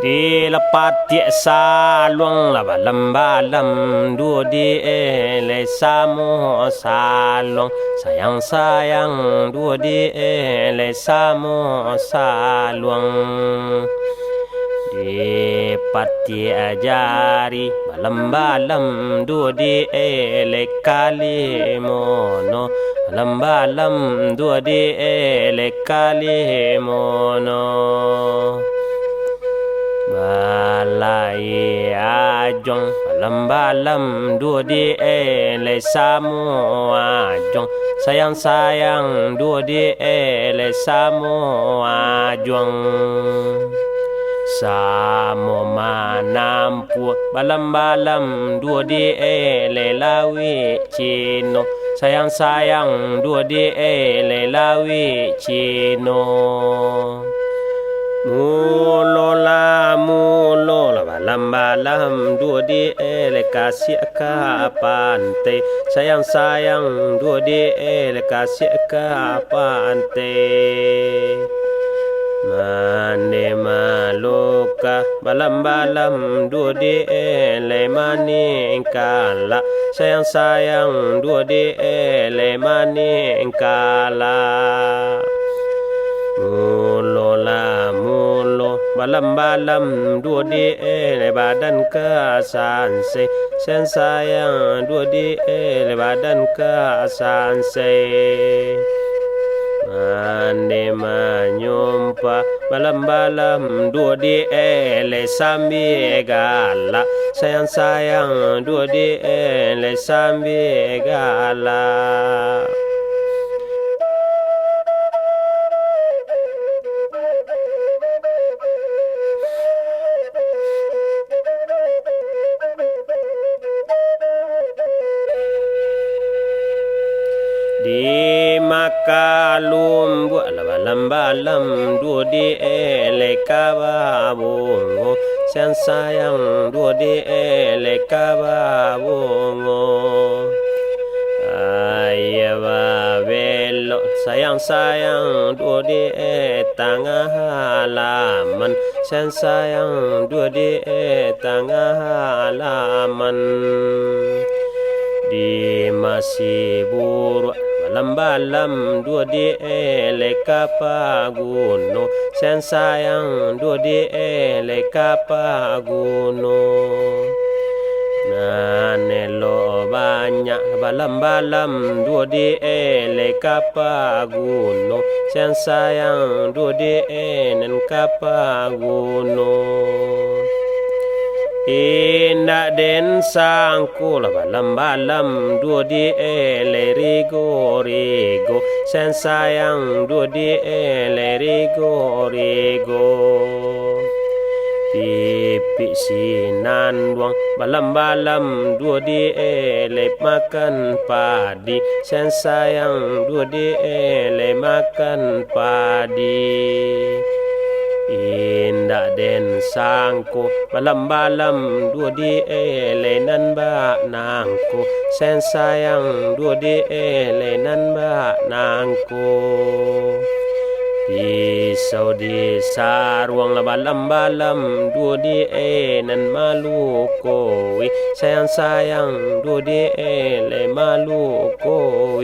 Di lepat tiek saluang laba lembalam dua di ele samu saluang sayang dua di ele samu saluang di pati ajari balam dua di ele kali mono balam dua di ele kali mono balai ajong balam dua di ele samu ajong sayang dua di ele samu ajong samu manampu balam dua di ele lawi cino sayang dua di ele lawi cino mulo la balam dua di ele kasih ka pantai sayang dua di ele kasih ka pantai mane maluka balam dua di ele mani kala sayang dua di ele mani kala mulo balam dua di ele badan kasanse sayang dua di ele badan kasanse mane manyumpa balam dua di ele sambi gala sayang dua di ele sambi gala di makalum buat balam dua di ele kababungo sayang dua di ele kababungo ayah belok sayang dua di tengah halaman sayang dua di tengah halaman di masih buruk balam dua di ele kapaguno sayang dua di ele kapaguno nanelo banyak balam dua di ele kapaguno sayang dua di enen kapaguno indak den sangku balam dua di ele rigo sayang dua di ele rigo pipi sinan buang balam dua di ele makan padi sayang dua di ele makan padi indak den sangko balam dua di ele nan ba nangko sayang dua di ele nan ba nangko pisau di sarwang balam dua di nan maluko sayang dua di ele maluko